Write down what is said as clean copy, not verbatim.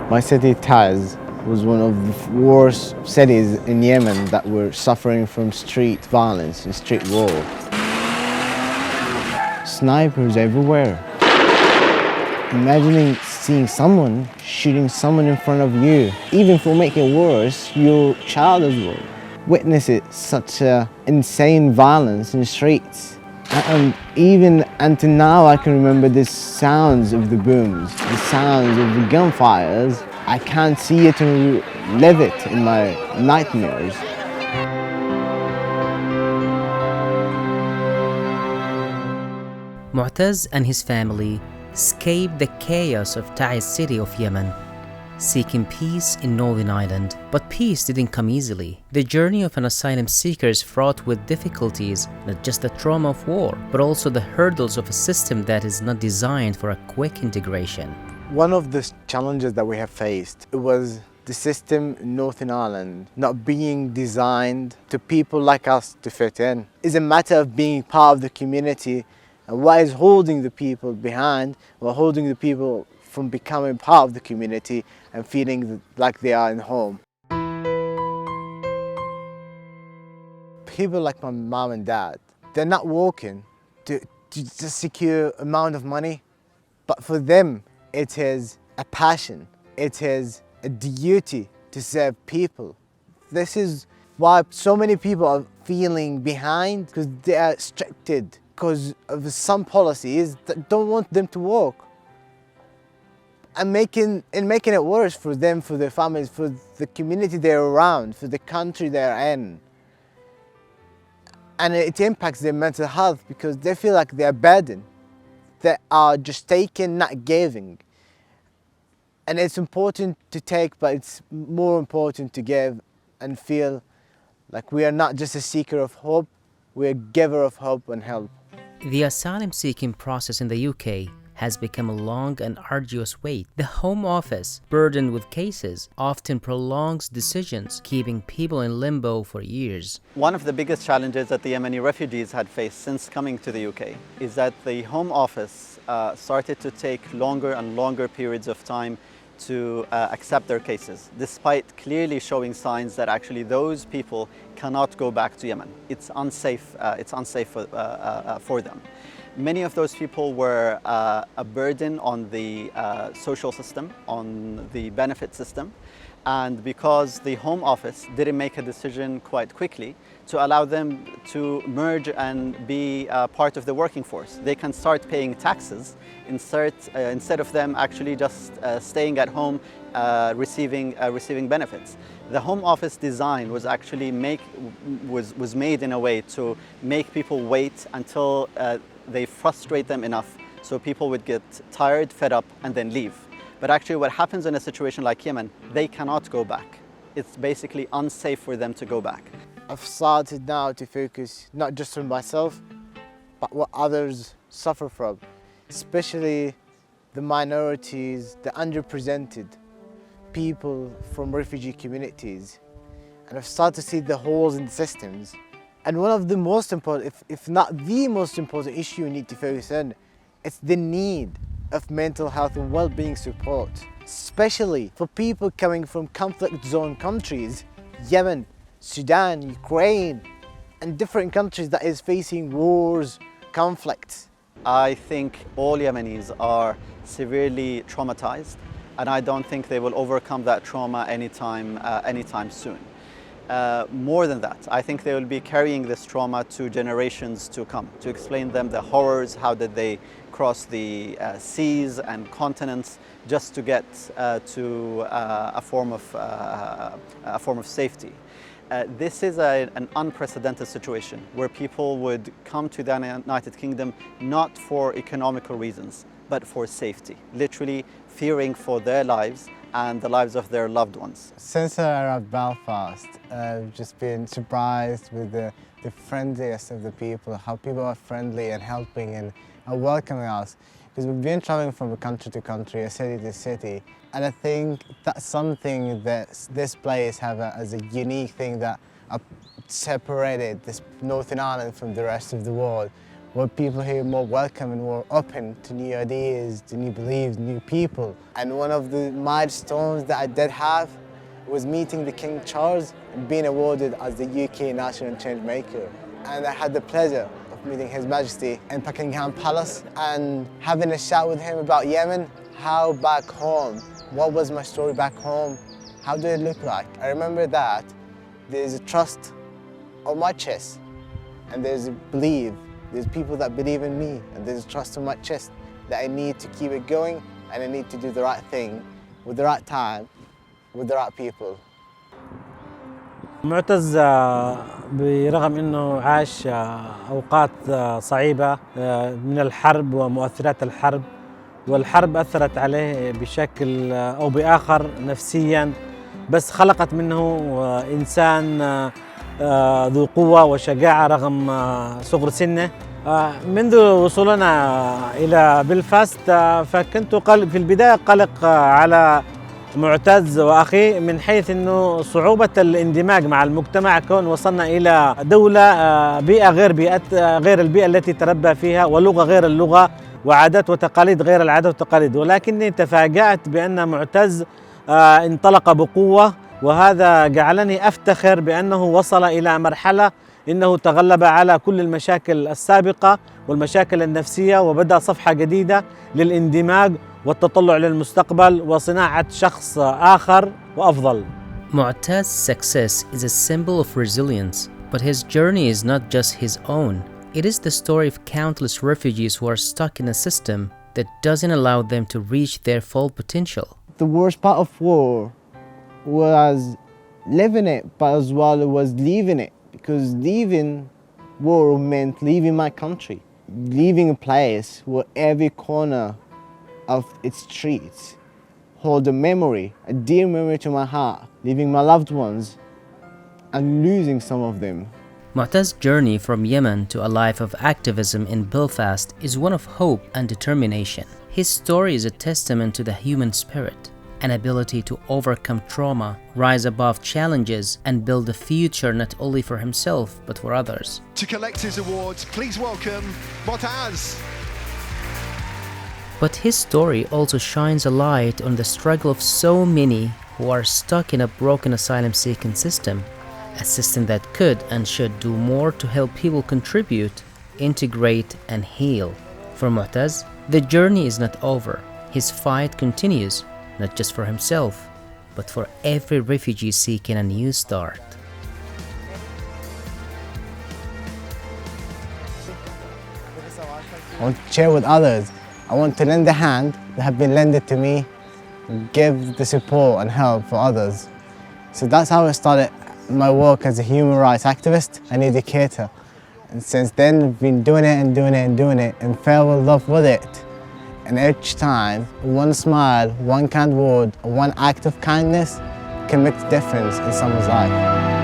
My city, Taz, was one of the worst cities in Yemen that were suffering from street violence and street war. Snipers everywhere. Imagining seeing someone shooting someone in front of you, even for making it worse, your child as well. Witness it, such insane violence in the streets. And even until now I can remember the sounds of the booms, the sounds of the gunfires. I can't see it and live it in my nightmares. معتز and his family escaped the chaos of Taiz city of Yemen, seeking peace in Northern Ireland. But peace didn't come easily. The journey of an asylum seeker is fraught with difficulties, not just the trauma of war, but also the hurdles of a system that is not designed for a quick integration. One of the challenges that we have faced was the system in Northern Ireland not being designed to people like us to fit in. It's a matter of being part of the community, and what is holding the people behind, or holding the people from becoming part of the community and feeling like they are in home. People like my mom and dad, they're not working to just secure amount of money, but for them it is a passion, it is a duty to serve people. This is why so many people are feeling behind, because they are restricted because of some policies that don't want them to work. And making it worse for them, for their families, for the community they're around, for the country they're in. And it impacts their mental health because they feel like they're burdened. They are just taking, not giving. And it's important to take, but it's more important to give and feel like we are not just a seeker of hope, we're a giver of hope and help. The asylum-seeking process in the UK has become a long and arduous wait. The Home Office, burdened with cases, often prolongs decisions, keeping people in limbo for years. One of the biggest challenges that the Yemeni refugees had faced since coming to the UK is that the Home Office started to take longer and longer periods of time to accept their cases, despite clearly showing signs that actually those people cannot go back to Yemen. It's unsafe for them. Many of those people were a burden on the social system, on the benefit system, and because the Home Office didn't make a decision quite quickly to allow them to merge and be part of the working force, they can start paying taxes instead of them actually just staying at home receiving benefits. The Home Office design was actually made in a way to make people wait until they frustrate them enough so people would get tired, fed up, and then leave. But actually what happens in a situation like Yemen, they cannot go back. It's basically unsafe for them to go back. I've started now to focus not just on myself, but what others suffer from, especially the minorities, the underrepresented people from refugee communities. And I've started to see the holes in the systems. And one of the most important, if not the most important issue we need to focus on, it's the need of mental health and well-being support, especially for people coming from conflict zone countries, Yemen, Sudan, Ukraine, and different countries that is facing wars, conflicts. I think all Yemenis are severely traumatized, and I don't think they will overcome that trauma anytime soon. More than that, I think they will be carrying this trauma to generations to come, to explain them the horrors, how did they cross the seas and continents just to get to a form of safety. This is an unprecedented situation where people would come to the United Kingdom not for economical reasons, but for safety, literally fearing for their lives and the lives of their loved ones. Since I arrived Belfast, I've just been surprised with the friendliest of the people, how people are friendly and helping and are welcoming us. Because we've been traveling from country to country, city to city, and I think that's something that this place has as a unique thing that separated this Northern Ireland from the rest of the world. where people here are more welcome and more open to new ideas, to new beliefs, new people. And one of the milestones that I did have was meeting the King Charles and being awarded as the UK National Changemaker. And I had the pleasure of meeting His Majesty in Buckingham Palace and having a chat with him about Yemen, how back home, what was my story back home, how did it look like. I remember that there's a trust on my chest and there's a belief, there's people that believe in me and there's a trust on my chest that I need to keep it going and I need to do the right thing with the right time, with the right people. معتز برغم أنه عاش أوقات صعيبة من الحرب ومؤثرات الحرب، والحرب أثرت عليه بشكل أو بآخر نفسياً، بس خلقت منه إنسان ذو قوة وشجاعة رغم صغر سنه. منذ وصولنا إلى بلفاست فكنت في البداية قلق على معتز وأخي من حيث أنه صعوبة الاندماج مع المجتمع، كون وصلنا إلى دولة بيئة غير البيئة التي تربى فيها، ولغة غير اللغة، وعادات وتقاليد غير العادات والتقاليد. ولكني تفاجأت بأن معتز انطلق بقوة، وهذا جعلني أفتخر بأنه وصل إلى مرحلة إنه تغلب على كل المشاكل السابقة والمشاكل النفسية، وبدأ صفحة جديدة للاندماج والتطلع للمستقبل وصناعة شخص آخر وأفضل. Mu'taz's success is a symbol of resilience, but his journey is not just his own. It is the story of countless refugees who are stuck in a system that doesn't allow them to reach their full potential. The worst part of war was living it, but as well it was leaving it, because leaving war meant leaving my country, leaving a place where every corner of its streets hold a memory, a dear memory to my heart, leaving my loved ones and losing some of them. Mu'taz's journey from Yemen to a life of activism in Belfast is one of hope and determination. His story is a testament to the human spirit, an ability to overcome trauma, rise above challenges, and build a future not only for himself but for others. To collect his awards, please welcome Motaz. But his story also shines a light on the struggle of so many who are stuck in a broken asylum-seeking system, a system that could and should do more to help people contribute, integrate, and heal. For Mu'taz, the journey is not over. His fight continues, not just for himself, but for every refugee seeking a new start. I want to share with others. I want to lend a hand that have been lended to me, and give the support and help for others. So that's how I started my work as a human rights activist and educator. And since then, I've been doing it and doing it and doing it and fell in love with it. And each time, one smile, one kind word, one act of kindness can make a difference in someone's life.